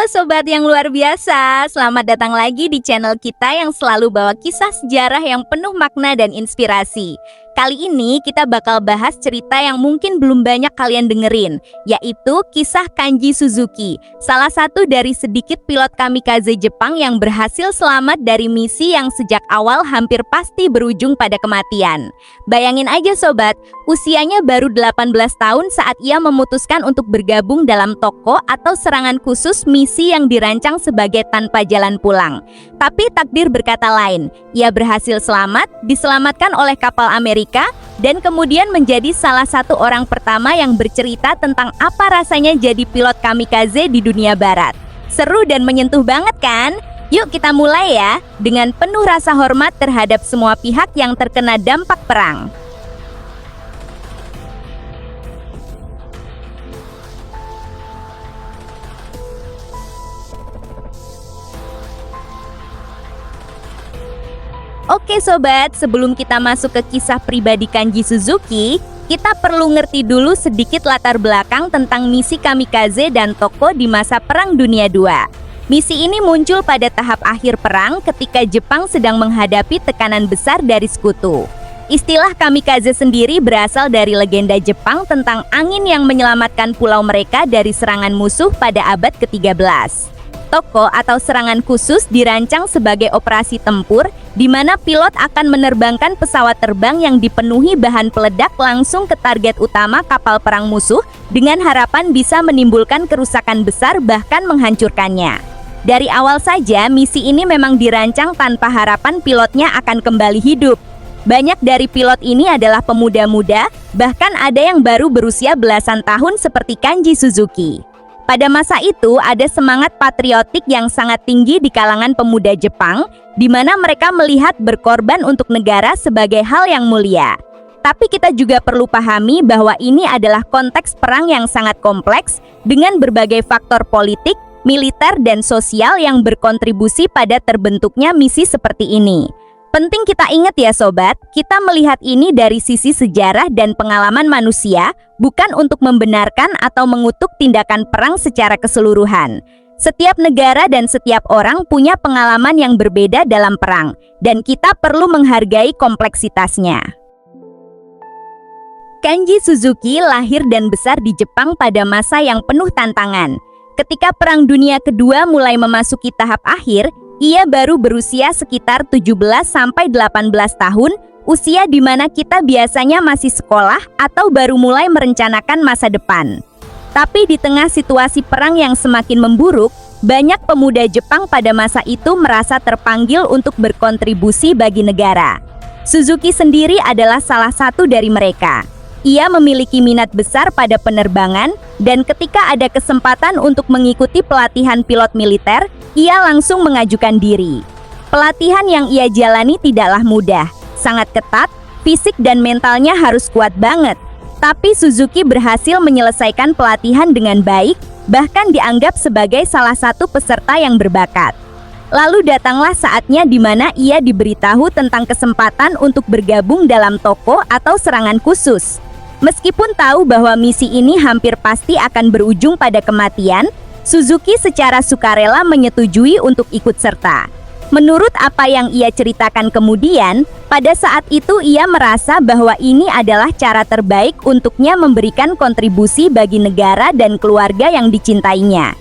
Halo sobat yang luar biasa, selamat datang lagi di channel kita yang selalu bawa kisah sejarah yang penuh makna dan inspirasi. Kali ini kita bakal bahas cerita yang mungkin belum banyak kalian dengerin, yaitu kisah Kanji Suzuki, salah satu dari sedikit pilot kamikaze Jepang yang berhasil selamat dari misi yang sejak awal hampir pasti berujung pada kematian. Bayangin aja sobat, usianya baru 18 tahun saat ia memutuskan untuk bergabung dalam toko atau serangan khusus misi yang dirancang sebagai tanpa jalan pulang. Tapi takdir berkata lain, ia berhasil selamat, diselamatkan oleh kapal Amerika, dan kemudian menjadi salah satu orang pertama yang bercerita tentang apa rasanya jadi pilot kamikaze di dunia barat. Seru dan menyentuh banget kan? Yuk kita mulai ya, dengan penuh rasa hormat terhadap semua pihak yang terkena dampak perang. Oke sobat, sebelum kita masuk ke kisah pribadi Kanji Suzuki, kita perlu ngerti dulu sedikit latar belakang tentang misi kamikaze dan toko di masa Perang Dunia II. Misi ini muncul pada tahap akhir perang ketika Jepang sedang menghadapi tekanan besar dari sekutu. Istilah kamikaze sendiri berasal dari legenda Jepang tentang angin yang menyelamatkan pulau mereka dari serangan musuh pada abad ke-13. Toko atau serangan khusus dirancang sebagai operasi tempur di mana pilot akan menerbangkan pesawat terbang yang dipenuhi bahan peledak langsung ke target utama kapal perang musuh dengan harapan bisa menimbulkan kerusakan besar bahkan menghancurkannya. Dari awal saja misi ini memang dirancang tanpa harapan pilotnya akan kembali hidup. Banyak dari pilot ini adalah pemuda-muda, bahkan ada yang baru berusia belasan tahun seperti Kanji Suzuki. Pada masa itu ada semangat patriotik yang sangat tinggi di kalangan pemuda Jepang, di mana mereka melihat berkorban untuk negara sebagai hal yang mulia. Tapi kita juga perlu pahami bahwa ini adalah konteks perang yang sangat kompleks dengan berbagai faktor politik, militer, dan sosial yang berkontribusi pada terbentuknya misi seperti ini. Penting kita ingat ya sobat, kita melihat ini dari sisi sejarah dan pengalaman manusia, bukan untuk membenarkan atau mengutuk tindakan perang secara keseluruhan. Setiap negara dan setiap orang punya pengalaman yang berbeda dalam perang, dan kita perlu menghargai kompleksitasnya. Kanji Suzuki lahir dan besar di Jepang pada masa yang penuh tantangan. Ketika Perang Dunia Kedua mulai memasuki tahap akhir, ia baru berusia sekitar 17-18 tahun, usia di mana kita biasanya masih sekolah atau baru mulai merencanakan masa depan. Tapi di tengah situasi perang yang semakin memburuk, banyak pemuda Jepang pada masa itu merasa terpanggil untuk berkontribusi bagi negara. Suzuki sendiri adalah salah satu dari mereka. Ia memiliki minat besar pada penerbangan, dan ketika ada kesempatan untuk mengikuti pelatihan pilot militer, ia langsung mengajukan diri. Pelatihan yang ia jalani tidaklah mudah, sangat ketat, fisik dan mentalnya harus kuat banget. Tapi Suzuki berhasil menyelesaikan pelatihan dengan baik, bahkan dianggap sebagai salah satu peserta yang berbakat. Lalu datanglah saatnya di mana ia diberitahu tentang kesempatan untuk bergabung dalam toko atau serangan khusus. Meskipun tahu bahwa misi ini hampir pasti akan berujung pada kematian, Suzuki secara sukarela menyetujui untuk ikut serta. Menurut apa yang ia ceritakan kemudian, pada saat itu ia merasa bahwa ini adalah cara terbaik untuknya memberikan kontribusi bagi negara dan keluarga yang dicintainya.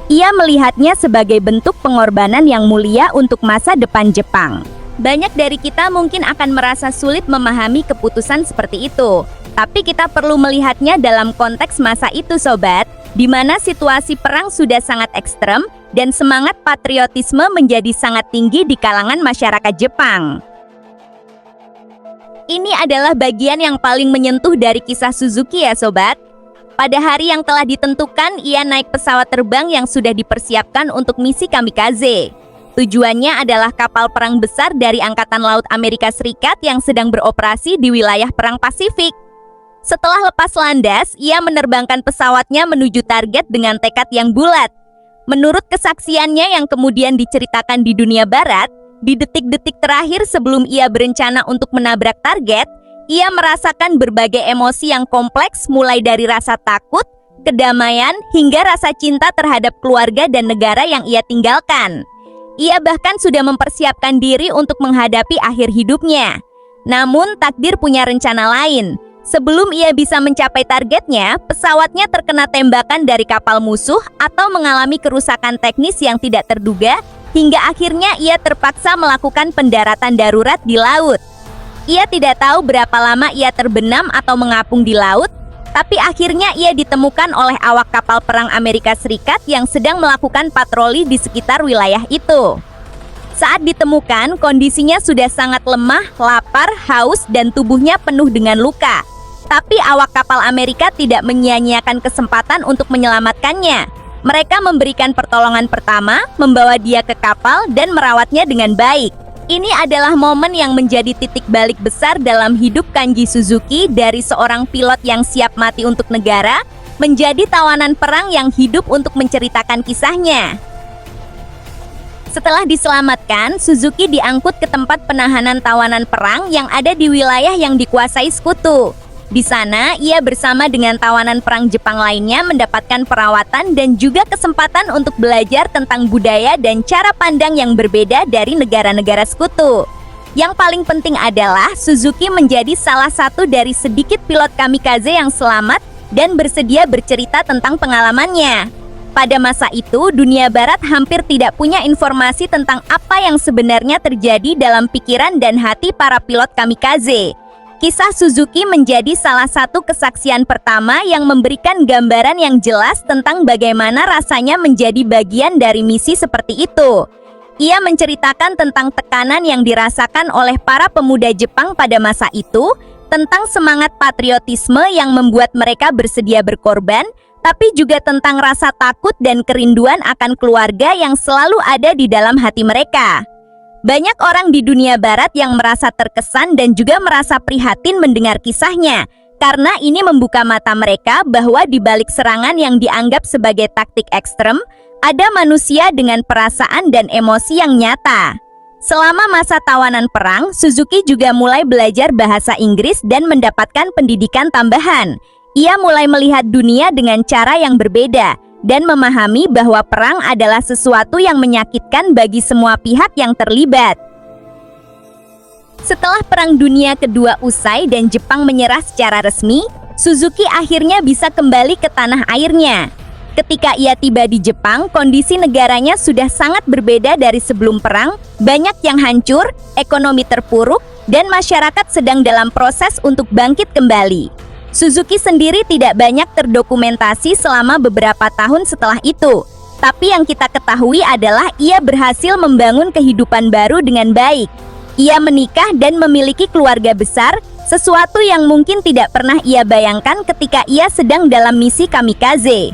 Ia melihatnya sebagai bentuk pengorbanan yang mulia untuk masa depan Jepang. Banyak dari kita mungkin akan merasa sulit memahami keputusan seperti itu. Tapi kita perlu melihatnya dalam konteks masa itu sobat, di mana situasi perang sudah sangat ekstrem dan semangat patriotisme menjadi sangat tinggi di kalangan masyarakat Jepang. Ini adalah bagian yang paling menyentuh dari kisah Suzuki ya sobat. Pada hari yang telah ditentukan, ia naik pesawat terbang yang sudah dipersiapkan untuk misi kamikaze. Tujuannya adalah kapal perang besar dari Angkatan Laut Amerika Serikat yang sedang beroperasi di wilayah Perang Pasifik. Setelah lepas landas, ia menerbangkan pesawatnya menuju target dengan tekad yang bulat. Menurut kesaksiannya yang kemudian diceritakan di dunia barat, di detik-detik terakhir sebelum ia berencana untuk menabrak target, ia merasakan berbagai emosi yang kompleks mulai dari rasa takut, kedamaian, hingga rasa cinta terhadap keluarga dan negara yang ia tinggalkan. Ia bahkan sudah mempersiapkan diri untuk menghadapi akhir hidupnya. Namun, takdir punya rencana lain. Sebelum ia bisa mencapai targetnya, pesawatnya terkena tembakan dari kapal musuh atau mengalami kerusakan teknis yang tidak terduga, hingga akhirnya ia terpaksa melakukan pendaratan darurat di laut. Ia tidak tahu berapa lama ia terbenam atau mengapung di laut, tapi akhirnya ia ditemukan oleh awak kapal perang Amerika Serikat yang sedang melakukan patroli di sekitar wilayah itu. Saat ditemukan, kondisinya sudah sangat lemah, lapar, haus, dan tubuhnya penuh dengan luka. Tapi awak kapal Amerika tidak menyia-nyiakan kesempatan untuk menyelamatkannya. Mereka memberikan pertolongan pertama, membawa dia ke kapal, dan merawatnya dengan baik. Ini adalah momen yang menjadi titik balik besar dalam hidup Kanji Suzuki, dari seorang pilot yang siap mati untuk negara, menjadi tawanan perang yang hidup untuk menceritakan kisahnya. Setelah diselamatkan, Suzuki diangkut ke tempat penahanan tawanan perang yang ada di wilayah yang dikuasai sekutu. Di sana, ia bersama dengan tawanan perang Jepang lainnya mendapatkan perawatan dan juga kesempatan untuk belajar tentang budaya dan cara pandang yang berbeda dari negara-negara sekutu. Yang paling penting adalah Suzuki menjadi salah satu dari sedikit pilot kamikaze yang selamat dan bersedia bercerita tentang pengalamannya. Pada masa itu, dunia barat hampir tidak punya informasi tentang apa yang sebenarnya terjadi dalam pikiran dan hati para pilot kamikaze. Kisah Suzuki menjadi salah satu kesaksian pertama yang memberikan gambaran yang jelas tentang bagaimana rasanya menjadi bagian dari misi seperti itu. Ia menceritakan tentang tekanan yang dirasakan oleh para pemuda Jepang pada masa itu, tentang semangat patriotisme yang membuat mereka bersedia berkorban, tapi juga tentang rasa takut dan kerinduan akan keluarga yang selalu ada di dalam hati mereka. Banyak orang di dunia barat yang merasa terkesan dan juga merasa prihatin mendengar kisahnya, karena ini membuka mata mereka bahwa di balik serangan yang dianggap sebagai taktik ekstrem, ada manusia dengan perasaan dan emosi yang nyata. Selama masa tawanan perang, Suzuki juga mulai belajar bahasa Inggris dan mendapatkan pendidikan tambahan. Ia mulai melihat dunia dengan cara yang berbeda dan memahami bahwa perang adalah sesuatu yang menyakitkan bagi semua pihak yang terlibat. Setelah Perang Dunia Kedua usai dan Jepang menyerah secara resmi, Suzuki akhirnya bisa kembali ke tanah airnya. Ketika ia tiba di Jepang, kondisi negaranya sudah sangat berbeda dari sebelum perang, banyak yang hancur, ekonomi terpuruk, dan masyarakat sedang dalam proses untuk bangkit kembali. Suzuki sendiri tidak banyak terdokumentasi selama beberapa tahun setelah itu. Tapi yang kita ketahui adalah ia berhasil membangun kehidupan baru dengan baik. Ia menikah dan memiliki keluarga besar, sesuatu yang mungkin tidak pernah ia bayangkan ketika ia sedang dalam misi kamikaze.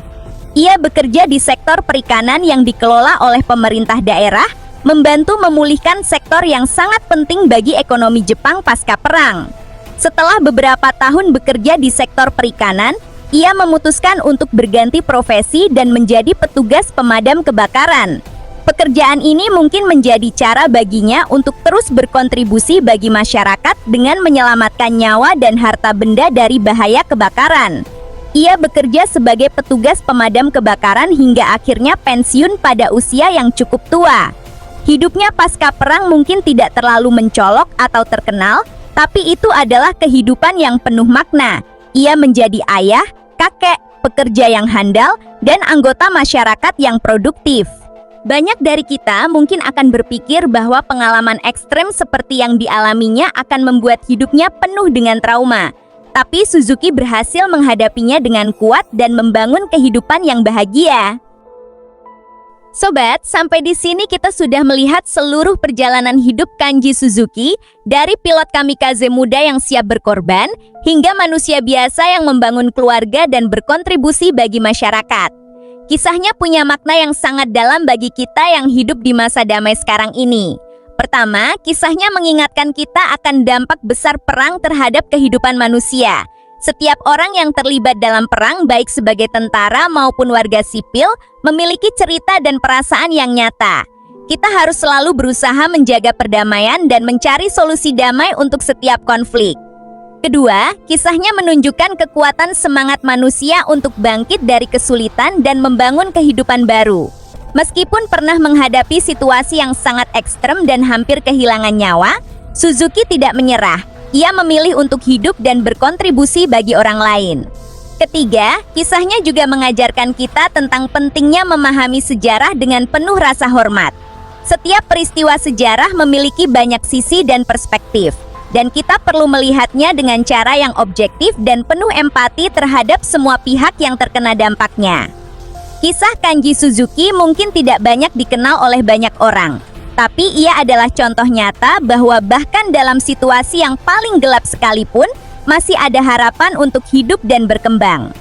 Ia bekerja di sektor perikanan yang dikelola oleh pemerintah daerah, membantu memulihkan sektor yang sangat penting bagi ekonomi Jepang pasca perang. Setelah beberapa tahun bekerja di sektor perikanan, ia memutuskan untuk berganti profesi dan menjadi petugas pemadam kebakaran. Pekerjaan ini mungkin menjadi cara baginya untuk terus berkontribusi bagi masyarakat dengan menyelamatkan nyawa dan harta benda dari bahaya kebakaran. Ia bekerja sebagai petugas pemadam kebakaran hingga akhirnya pensiun pada usia yang cukup tua. Hidupnya pasca perang mungkin tidak terlalu mencolok atau terkenal, tapi itu adalah kehidupan yang penuh makna. Ia menjadi ayah, kakek, pekerja yang handal, dan anggota masyarakat yang produktif. Banyak dari kita mungkin akan berpikir bahwa pengalaman ekstrem seperti yang dialaminya akan membuat hidupnya penuh dengan trauma. Tapi Suzuki berhasil menghadapinya dengan kuat dan membangun kehidupan yang bahagia. Sobat, sampai di sini kita sudah melihat seluruh perjalanan hidup Kanji Suzuki, dari pilot kamikaze muda yang siap berkorban, hingga manusia biasa yang membangun keluarga dan berkontribusi bagi masyarakat. Kisahnya punya makna yang sangat dalam bagi kita yang hidup di masa damai sekarang ini. Pertama, kisahnya mengingatkan kita akan dampak besar perang terhadap kehidupan manusia. Setiap orang yang terlibat dalam perang, baik sebagai tentara maupun warga sipil, memiliki cerita dan perasaan yang nyata. Kita harus selalu berusaha menjaga perdamaian dan mencari solusi damai untuk setiap konflik. Kedua, kisahnya menunjukkan kekuatan semangat manusia untuk bangkit dari kesulitan dan membangun kehidupan baru. Meskipun pernah menghadapi situasi yang sangat ekstrem dan hampir kehilangan nyawa, Suzuki tidak menyerah. Ia memilih untuk hidup dan berkontribusi bagi orang lain. Ketiga, kisahnya juga mengajarkan kita tentang pentingnya memahami sejarah dengan penuh rasa hormat. Setiap peristiwa sejarah memiliki banyak sisi dan perspektif, dan kita perlu melihatnya dengan cara yang objektif dan penuh empati terhadap semua pihak yang terkena dampaknya. Kisah Kanji Suzuki mungkin tidak banyak dikenal oleh banyak orang, tapi ia adalah contoh nyata bahwa bahkan dalam situasi yang paling gelap sekalipun, masih ada harapan untuk hidup dan berkembang.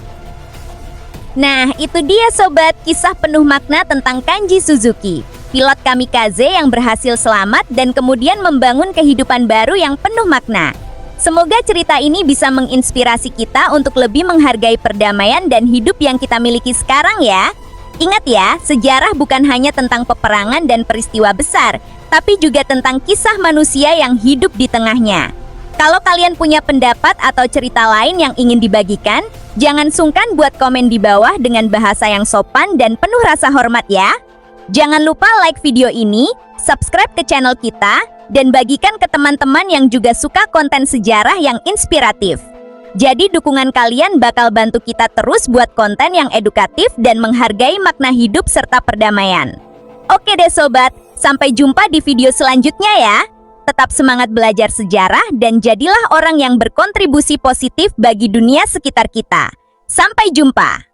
Nah, itu dia sobat, kisah penuh makna tentang Kanji Suzuki, pilot kamikaze yang berhasil selamat dan kemudian membangun kehidupan baru yang penuh makna. Semoga cerita ini bisa menginspirasi kita untuk lebih menghargai perdamaian dan hidup yang kita miliki sekarang ya. Ingat ya, sejarah bukan hanya tentang peperangan dan peristiwa besar, tapi juga tentang kisah manusia yang hidup di tengahnya. Kalau kalian punya pendapat atau cerita lain yang ingin dibagikan, jangan sungkan buat komen di bawah dengan bahasa yang sopan dan penuh rasa hormat ya. Jangan lupa like video ini, subscribe ke channel kita, dan bagikan ke teman-teman yang juga suka konten sejarah yang inspiratif. Jadi dukungan kalian bakal bantu kita terus buat konten yang edukatif dan menghargai makna hidup serta perdamaian. Oke deh sobat, sampai jumpa di video selanjutnya ya. Tetap semangat belajar sejarah dan jadilah orang yang berkontribusi positif bagi dunia sekitar kita. Sampai jumpa.